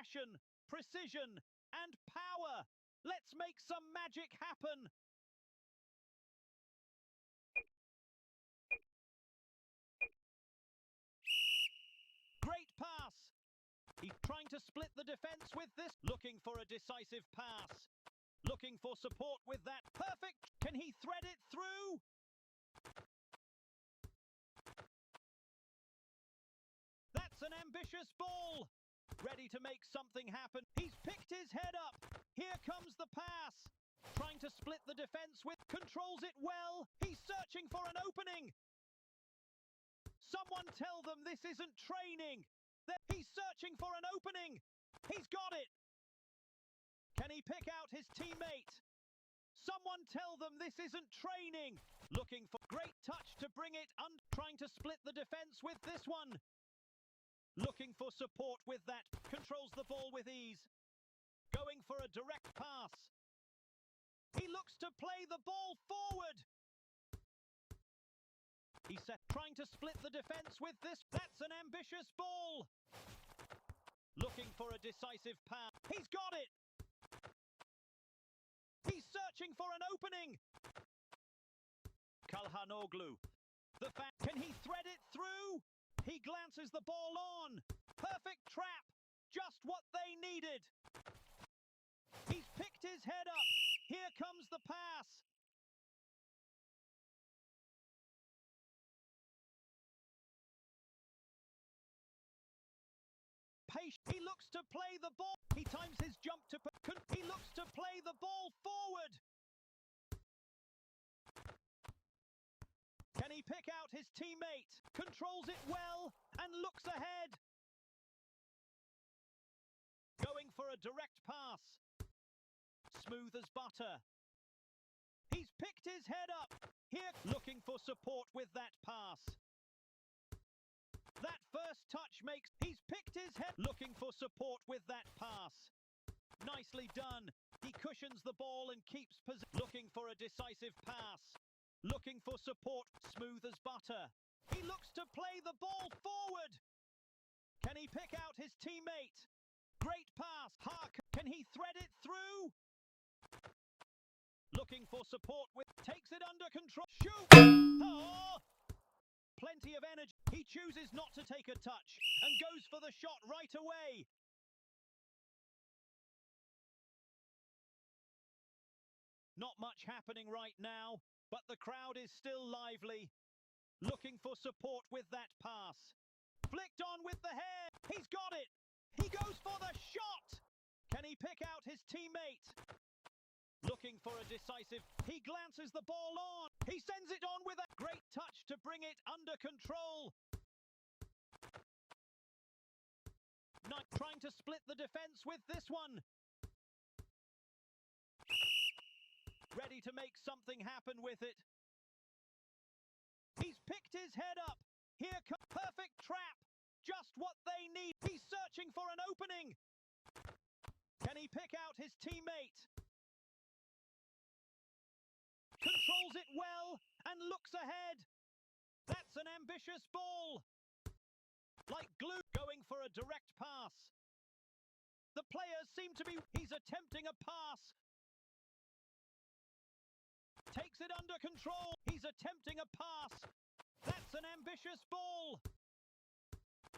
passion, precision, and power. Let's make some magic happen. Great pass. He's trying to split the defense with this. Looking for a decisive pass. Looking for support with that. Perfect. Can he thread it through? That's an ambitious ball. Ready to make something happen. He's picked his head up. Here comes the pass. Trying to split the defense with. Controls it well. He's searching for an opening. Someone tell them this isn't training. He's searching for an opening. He's got it. Can he pick out his teammate? Someone tell them this isn't training. Looking for great touch to bring it under. Trying to split the defense with this one. Looking for support with that. Controls the ball with ease. Going for a direct pass. He looks to play the ball forward. He's trying to split the defense with this. That's an ambitious ball. Looking for a decisive pass. He's got it. He's searching for an opening. Calhanoglu. Can he thread it through? He glances the ball on. Perfect trap. Just what they needed. He's picked his head up. Here comes the pass. He looks to play the ball. He times his jump to. He looks to play the ball forward. Can he pick out his teammate? Controls it well and looks ahead. Going for a direct pass. Smooth as butter. He's picked his head up. Here, looking for support with that pass. That first touch makes. He's picked his head. Looking for support with that pass. Nicely done. He cushions the ball and keeps possession. Looking for a decisive pass. Looking for support. Smooth as butter. He looks to play the ball forward. Can he pick out his teammate? Great pass. Hark. Can he thread it through? Looking for support with. Takes it under control. Shoot! Oh! Plenty of energy. He chooses not to take a touch and goes for the shot right away. Not much happening right now, but the crowd is still lively. Looking for support with that pass. Flicked on with the hair. He's got it. He goes for the shot. Can he pick out his teammate? Looking for a decisive. He glances the ball on. He sends it on with a great touch to bring it under control. Trying to split the defense with this one. Ready to make something happen with it. He's picked his head up. Here comes perfect trap. Just what they need. He's searching for an opening. Can he pick out his teammate? Controls it well and looks ahead. That's an ambitious ball. Like glue. Going for a direct pass. The players seem to be. He's attempting a pass. Takes it under control. He's attempting a pass. That's an ambitious ball.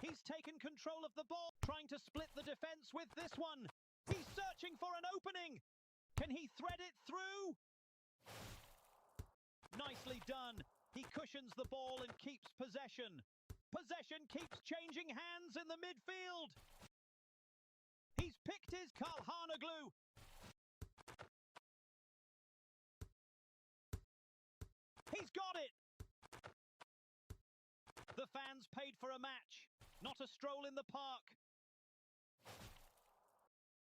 He's taken control of the ball. Trying to split the defense with this one. He's searching for an opening. Can he thread it through? Nicely done. He cushions the ball and keeps possession. Possession keeps changing hands in the midfield. He's picked his Calhanoglu. He's got it. The fans paid for a match, not a stroll in the park.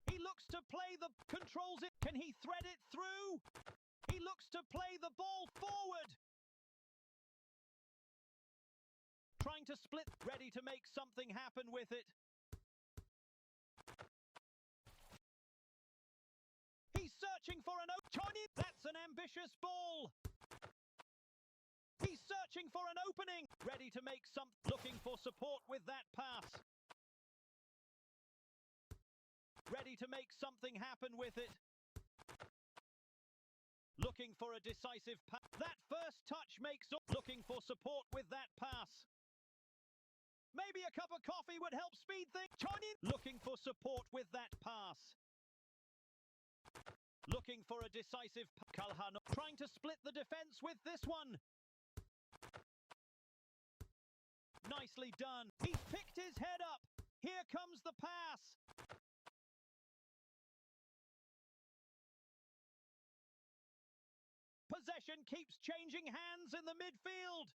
He looks to play the. Controls it. Can he thread it through? He looks to play the ball forward. Trying to split. Ready to make something happen with it. He's searching for an opening. That's an ambitious ball. He's searching for an opening. Ready to make some. Looking for support with that pass. ready to make something happen with it. Looking for a decisive pass. That first touch makes all. Looking for support with that pass. Maybe a cup of coffee would help speed things. Chonin looking for support with that pass. Looking for a decisive pass. Kalhan trying to split the defense with this one. Nicely done. He's picked his head up. Here comes the pass. Possession keeps changing hands in the midfield.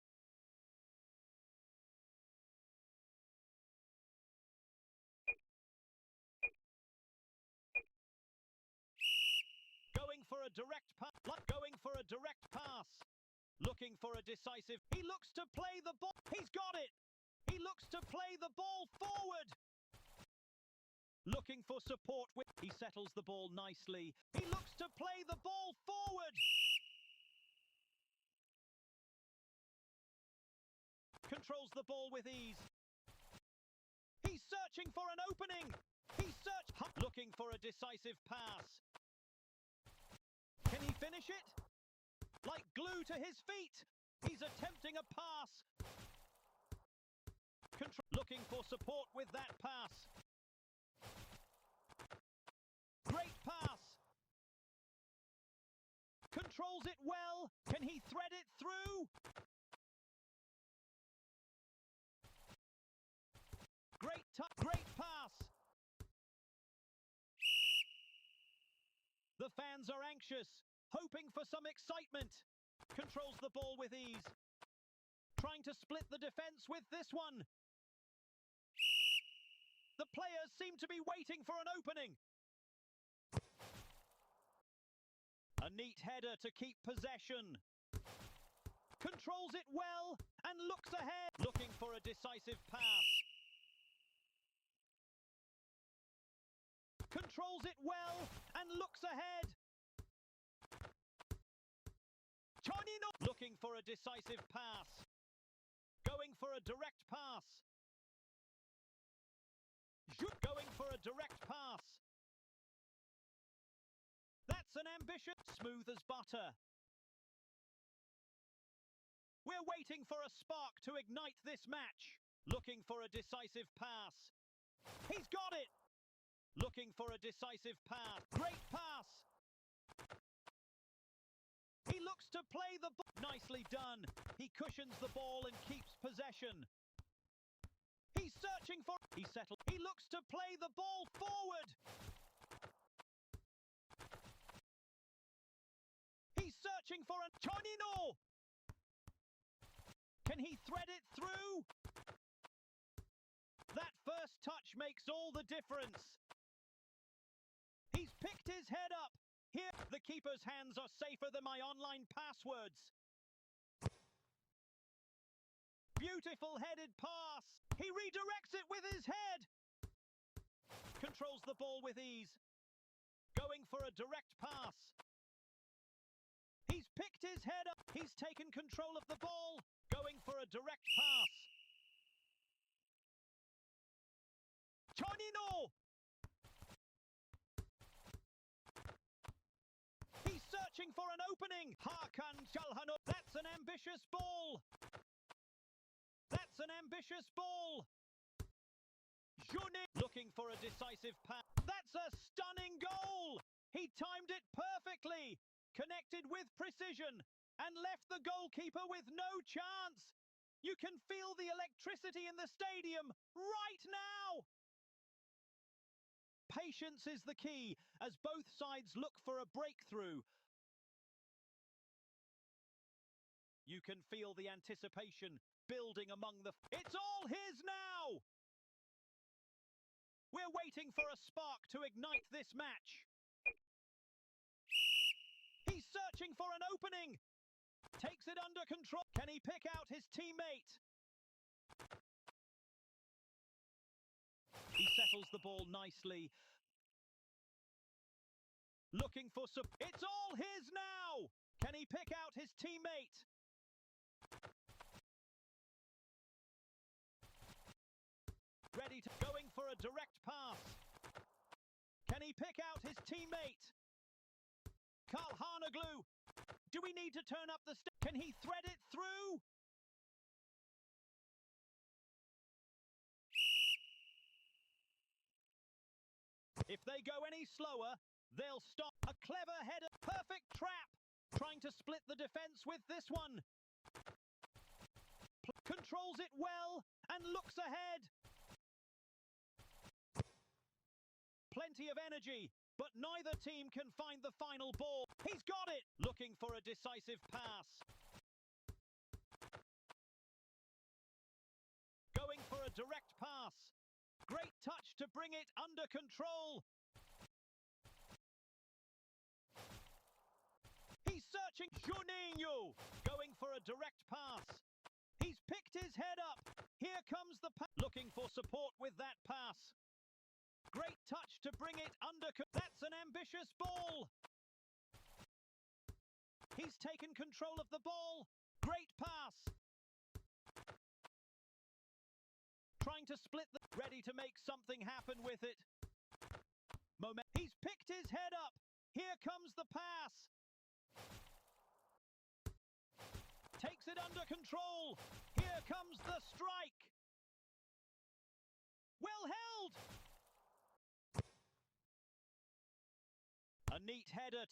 Going for a direct pass. Going for a direct pass. Looking for a decisive. He looks to play the ball. He's got it. He looks to play the ball forward. Looking for support with. He settles the ball nicely. He looks to play the ball forward. Controls the ball with ease. He's searching for an opening. Looking for a decisive pass. Can he finish it? Like glue to his feet. He's attempting a pass. Looking for support with that pass. Great pass. Controls it well. Can he thread it through? Great pass. The fans are anxious, hoping for some excitement. Controls the ball with ease. Trying to split the defense with this one. The players seem to be waiting for an opening. A neat header to keep possession. Controls it well and looks ahead. Looking for a decisive pass. Controls it well and looks ahead. Chonino looking for a decisive pass. Going for a direct pass. Going for a direct pass. That's an ambitious. Smooth as butter. We're waiting for a spark to ignite this match. Looking for a decisive pass. He's got it. Looking for a decisive pass. Great pass. He looks to play the ball. Nicely done. He cushions the ball and keeps possession. He's searching for. He settles. He looks to play the ball forward. He's searching for a. Chonino. Can he thread it through? That first touch makes all the difference. He's picked his head up. Here, the keeper's hands are safer than my online passwords. Beautiful headed pass. He redirects it with his head. Controls the ball with ease. Going for a direct pass. He's picked his head up. He's taken control of the ball. Going for a direct pass. Chonino! He's searching for an opening. Hakan Çalhanoğlu. That's an ambitious ball. That's an ambitious ball. Juni looking for a decisive pass. That's a stunning goal. He timed it perfectly. Connected with precision and left the goalkeeper with no chance. You can feel the electricity in the stadium right now. Patience is the key as both sides look for a breakthrough. You can feel the anticipation building among the. It's all his now! We're waiting for a spark to ignite this match. He's searching for an opening. Takes it under control. Can he pick out his teammate? He settles the ball nicely. Looking for support. It's all his now! Can he pick out his teammate? Ready to. Going for a direct pass. Can he teammate. Karl Haneglu. Do we need to turn up the Can he thread it through? If they go any slower, they'll stop. A clever header. Perfect trap. Trying to split the defense with this one. Controls it well and looks ahead. Plenty of energy, but neither team can find the final ball. He's got it! Looking for a decisive pass. Going for a direct pass. Great touch to bring it under control. He's searching. Juninho going for a direct pass. He's picked his head up. Here comes the pass. Looking for support with that pass. Great touch to bring it under. That's an ambitious ball. He's taken control of the ball. Great pass. Trying to split the... Ready to make something happen with it. He's picked his head up. Here comes the pass. Takes it under control. Here comes the strike. Well held. A neat header to